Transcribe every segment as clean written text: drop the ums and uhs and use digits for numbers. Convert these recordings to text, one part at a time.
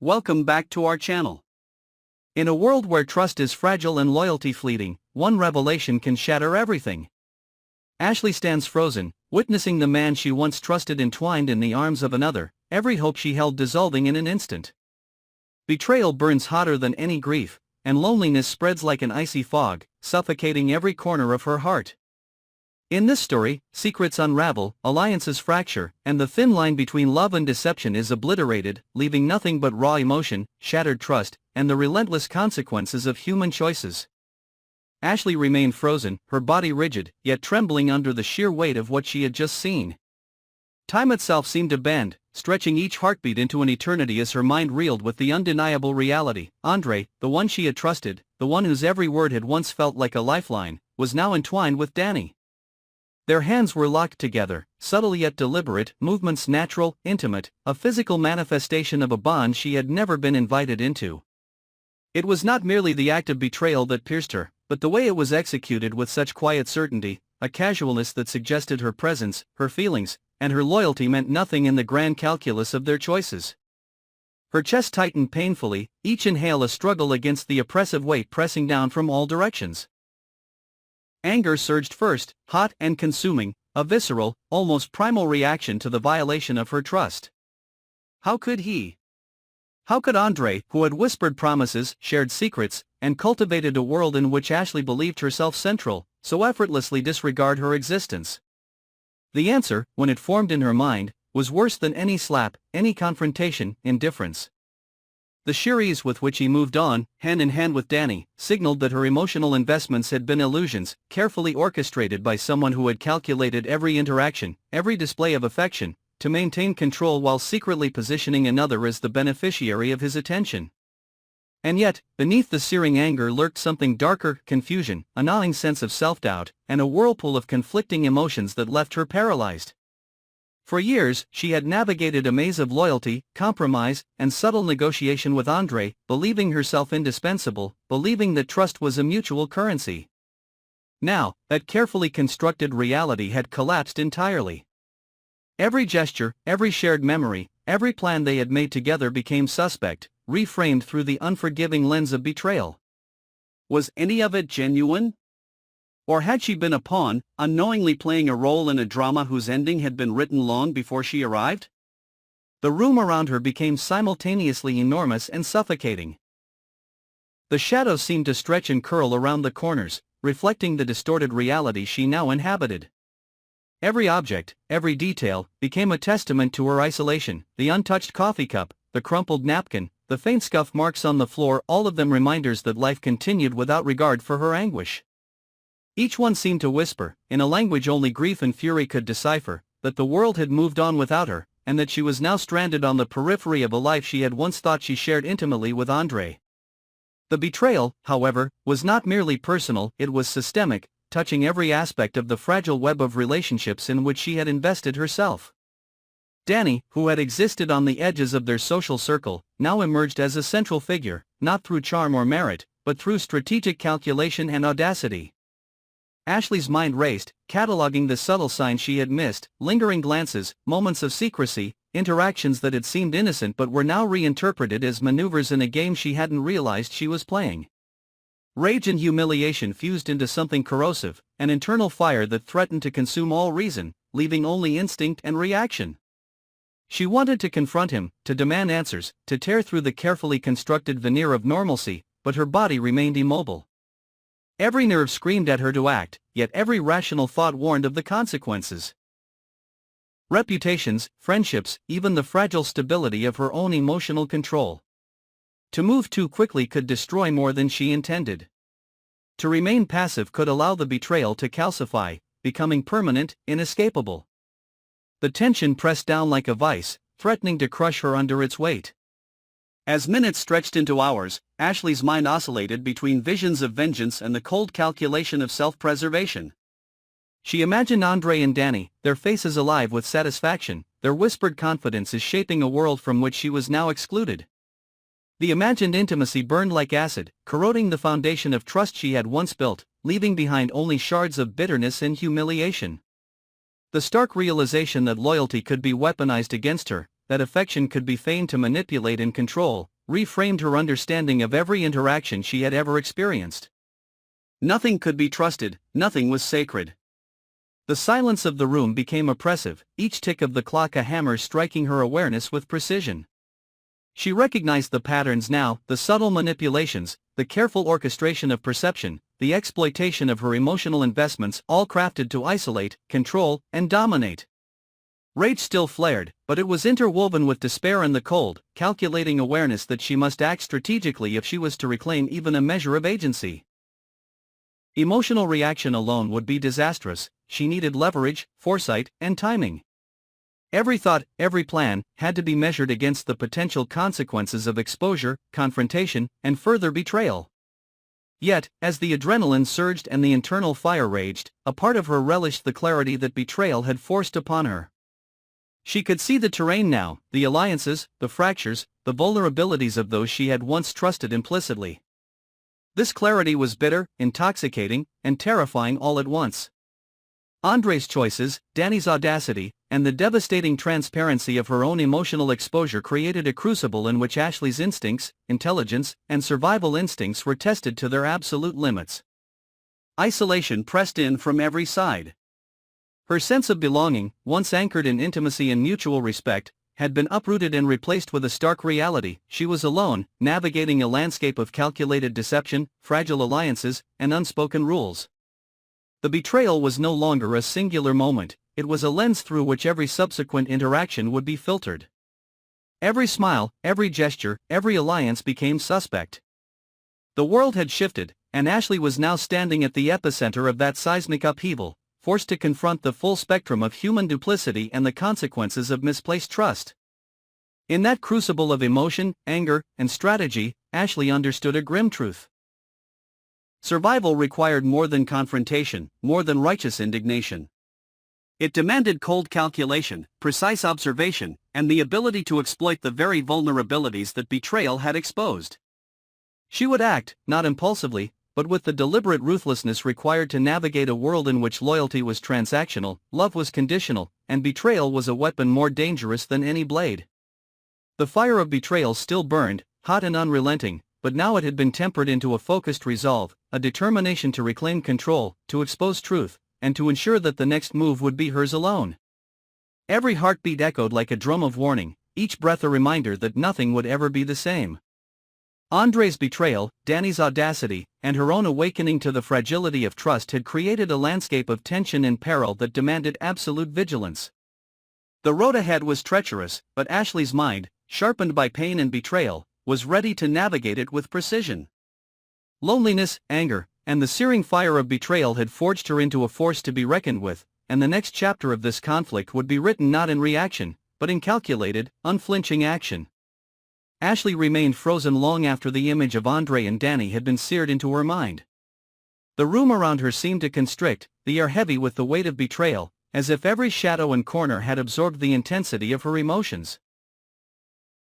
Welcome back to our channel. In a world where trust is fragile and loyalty fleeting, one revelation can shatter everything. Ashley stands frozen, witnessing the man she once trusted entwined in the arms of another, every hope she held dissolving in an instant. Betrayal burns hotter than any grief, and loneliness spreads like an icy fog, suffocating every corner of her heart. In this story, secrets unravel, alliances fracture, and the thin line between love and deception is obliterated, leaving nothing but raw emotion, shattered trust, and the relentless consequences of human choices. Ashley remained frozen, her body rigid, yet trembling under the sheer weight of what she had just seen. Time itself seemed to bend, stretching each heartbeat into an eternity as her mind reeled with the undeniable reality. Andre, the one she had trusted, the one whose every word had once felt like a lifeline, was now entwined with Dani. Their hands were locked together, subtle yet deliberate, movements natural, intimate, a physical manifestation of a bond she had never been invited into. It was not merely the act of betrayal that pierced her, but the way it was executed with such quiet certainty, a casualness that suggested her presence, her feelings, and her loyalty meant nothing in the grand calculus of their choices. Her chest tightened painfully, each inhale a struggle against the oppressive weight pressing down from all directions. Anger surged first, hot and consuming, a visceral, almost primal reaction to the violation of her trust. How could Andre, who had whispered promises, shared secrets, and cultivated a world in which Ashley believed herself central, so effortlessly disregard her existence? The answer, when it formed in her mind, was worse than any slap, any confrontation: indifference. The sheer ease with which he moved on, hand in hand with Dani, signaled that her emotional investments had been illusions, carefully orchestrated by someone who had calculated every interaction, every display of affection, to maintain control while secretly positioning another as the beneficiary of his attention. And yet, beneath the searing anger lurked something darker: confusion, a gnawing sense of self-doubt, and a whirlpool of conflicting emotions that left her paralyzed. For years, she had navigated a maze of loyalty, compromise, and subtle negotiation with Andre, believing herself indispensable, believing that trust was a mutual currency. Now, that carefully constructed reality had collapsed entirely. Every gesture, every shared memory, every plan they had made together became suspect, reframed through the unforgiving lens of betrayal. Was any of it genuine? Or had she been a pawn, unknowingly playing a role in a drama whose ending had been written long before she arrived? The room around her became simultaneously enormous and suffocating. The shadows seemed to stretch and curl around the corners, reflecting the distorted reality she now inhabited. Every object, every detail, became a testament to her isolation: the untouched coffee cup, the crumpled napkin, the faint scuff marks on the floor, all of them reminders that life continued without regard for her anguish. Each one seemed to whisper, in a language only grief and fury could decipher, that the world had moved on without her, and that she was now stranded on the periphery of a life she had once thought she shared intimately with Andre. The betrayal, however, was not merely personal, it was systemic, touching every aspect of the fragile web of relationships in which she had invested herself. Dani, who had existed on the edges of their social circle, now emerged as a central figure, not through charm or merit, but through strategic calculation and audacity. Ashley's mind raced, cataloging the subtle signs she had missed: lingering glances, moments of secrecy, interactions that had seemed innocent but were now reinterpreted as maneuvers in a game she hadn't realized she was playing. Rage and humiliation fused into something corrosive, an internal fire that threatened to consume all reason, leaving only instinct and reaction. She wanted to confront him, to demand answers, to tear through the carefully constructed veneer of normalcy, but her body remained immobile. Every nerve screamed at her to act, yet every rational thought warned of the consequences. Reputations, friendships, even the fragile stability of her own emotional control. To move too quickly could destroy more than she intended. To remain passive could allow the betrayal to calcify, becoming permanent, inescapable. The tension pressed down like a vice, threatening to crush her under its weight. As minutes stretched into hours, Ashley's mind oscillated between visions of vengeance and the cold calculation of self-preservation. She imagined Andre and Dani, their faces alive with satisfaction, their whispered confidences shaping a world from which she was now excluded. The imagined intimacy burned like acid, corroding the foundation of trust she had once built, leaving behind only shards of bitterness and humiliation. The stark realization that loyalty could be weaponized against her, that affection could be feigned to manipulate and control, reframed her understanding of every interaction she had ever experienced. Nothing could be trusted, nothing was sacred. The silence of the room became oppressive, each tick of the clock a hammer striking her awareness with precision. She recognized the patterns now, the subtle manipulations, the careful orchestration of perception, the exploitation of her emotional investments, all crafted to isolate, control, and dominate. Rage still flared, but it was interwoven with despair and the cold, calculating awareness that she must act strategically if she was to reclaim even a measure of agency. Emotional reaction alone would be disastrous. She needed leverage, foresight, and timing. Every thought, every plan, had to be measured against the potential consequences of exposure, confrontation, and further betrayal. Yet, as the adrenaline surged and the internal fire raged, a part of her relished the clarity that betrayal had forced upon her. She could see the terrain now, the alliances, the fractures, the vulnerabilities of those she had once trusted implicitly. This clarity was bitter, intoxicating, and terrifying all at once. Andre's choices, Dani's audacity, and the devastating transparency of her own emotional exposure created a crucible in which Ashley's instincts, intelligence, and survival instincts were tested to their absolute limits. Isolation pressed in from every side. Her sense of belonging, once anchored in intimacy and mutual respect, had been uprooted and replaced with a stark reality. She was alone, navigating a landscape of calculated deception, fragile alliances, and unspoken rules. The betrayal was no longer a singular moment, it was a lens through which every subsequent interaction would be filtered. Every smile, every gesture, every alliance became suspect. The world had shifted, and Ashley was now standing at the epicenter of that seismic upheaval, forced to confront the full spectrum of human duplicity and the consequences of misplaced trust. In that crucible of emotion, anger, and strategy, Ashley understood a grim truth. Survival required more than confrontation, more than righteous indignation. It demanded cold calculation, precise observation, and the ability to exploit the very vulnerabilities that betrayal had exposed. She would act, not impulsively, but with the deliberate ruthlessness required to navigate a world in which loyalty was transactional, love was conditional, and betrayal was a weapon more dangerous than any blade. The fire of betrayal still burned, hot and unrelenting, but now it had been tempered into a focused resolve, a determination to reclaim control, to expose truth, and to ensure that the next move would be hers alone. Every heartbeat echoed like a drum of warning, each breath a reminder that nothing would ever be the same. Andre's betrayal, Dani's audacity, and her own awakening to the fragility of trust had created a landscape of tension and peril that demanded absolute vigilance. The road ahead was treacherous, but Ashley's mind, sharpened by pain and betrayal, was ready to navigate it with precision. Loneliness, anger, and the searing fire of betrayal had forged her into a force to be reckoned with, and the next chapter of this conflict would be written not in reaction, but in calculated, unflinching action. Ashley remained frozen long after the image of Andre and Dani had been seared into her mind. The room around her seemed to constrict, the air heavy with the weight of betrayal, as if every shadow and corner had absorbed the intensity of her emotions.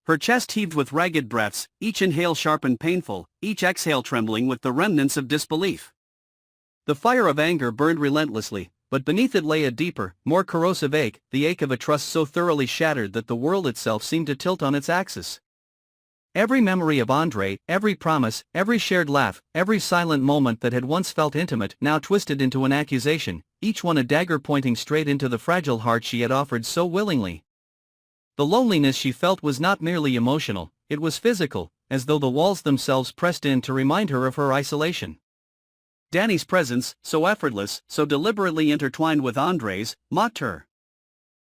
Her chest heaved with ragged breaths, each inhale sharp and painful, each exhale trembling with the remnants of disbelief. The fire of anger burned relentlessly, but beneath it lay a deeper, more corrosive ache, the ache of a trust so thoroughly shattered that the world itself seemed to tilt on its axis. Every memory of Andre, every promise, every shared laugh, every silent moment that had once felt intimate now twisted into an accusation, each one a dagger pointing straight into the fragile heart she had offered so willingly. The loneliness she felt was not merely emotional, it was physical, as though the walls themselves pressed in to remind her of her isolation. Dani's presence, so effortless, so deliberately intertwined with Andre's, mocked her.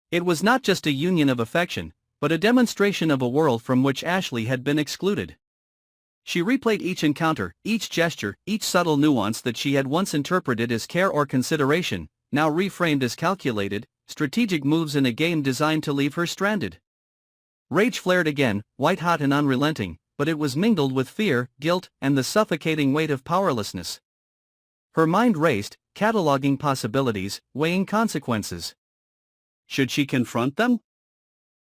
It was not just a union of affection, but a demonstration of a world from which Ashley had been excluded. She replayed each encounter, each gesture, each subtle nuance that she had once interpreted as care or consideration, now reframed as calculated, strategic moves in a game designed to leave her stranded. Rage flared again, white-hot and unrelenting, but it was mingled with fear, guilt, and the suffocating weight of powerlessness. Her mind raced, cataloging possibilities, weighing consequences. Should she confront them?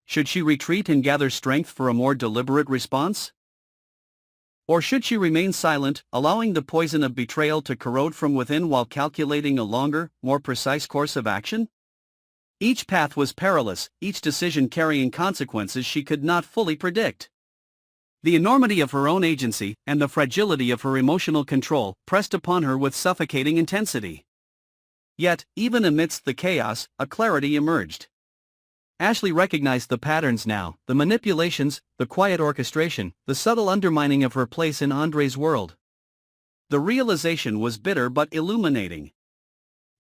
Should she retreat and gather strength for a more deliberate response? Or should she remain silent, allowing the poison of betrayal to corrode from within while calculating a longer, more precise course of action? Each path was perilous, each decision carrying consequences she could not fully predict. The enormity of her own agency and the fragility of her emotional control pressed upon her with suffocating intensity. Yet, even amidst the chaos, a clarity emerged. Ashley recognized the patterns now, the manipulations, the quiet orchestration, the subtle undermining of her place in Andre's world. The realization was bitter but illuminating.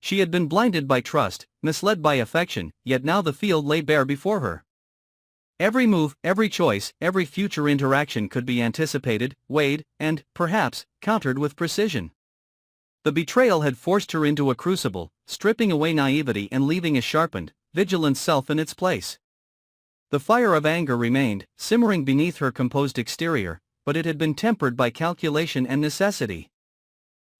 She had been blinded by trust, misled by affection, yet now the field lay bare before her. Every move, every choice, every future interaction could be anticipated, weighed, and, perhaps, countered with precision. The betrayal had forced her into a crucible, stripping away naivety and leaving a sharpened, vigilant self in its place. The fire of anger remained, simmering beneath her composed exterior, but it had been tempered by calculation and necessity.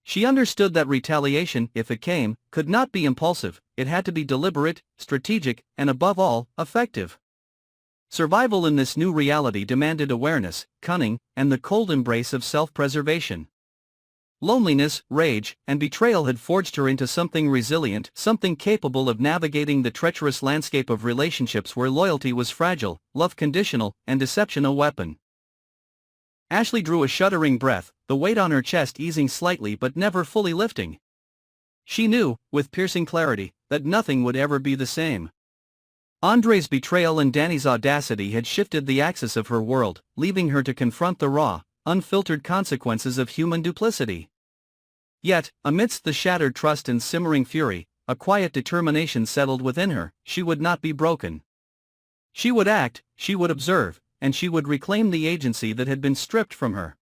She understood that retaliation, if it came, could not be impulsive, it had to be deliberate, strategic, and above all, effective. Survival in this new reality demanded awareness, cunning, and the cold embrace of self-preservation. Loneliness, rage, and betrayal had forged her into something resilient, something capable of navigating the treacherous landscape of relationships where loyalty was fragile, love conditional, and deception a weapon. Ashley drew a shuddering breath, the weight on her chest easing slightly but never fully lifting. She knew, with piercing clarity, that nothing would ever be the same. Andre's betrayal and Dani's audacity had shifted the axis of her world, leaving her to confront the raw, unfiltered consequences of human duplicity. Yet, amidst the shattered trust and simmering fury, a quiet determination settled within her. She would not be broken. She would act, she would observe, and she would reclaim the agency that had been stripped from her.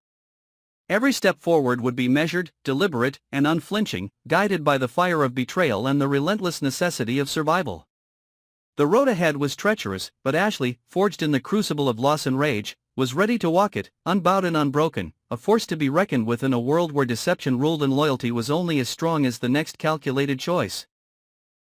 Every step forward would be measured, deliberate, and unflinching, guided by the fire of betrayal and the relentless necessity of survival. The road ahead was treacherous, but Ashley, forged in the crucible of loss and rage, was ready to walk it, unbowed and unbroken, a force to be reckoned with in a world where deception ruled and loyalty was only as strong as the next calculated choice.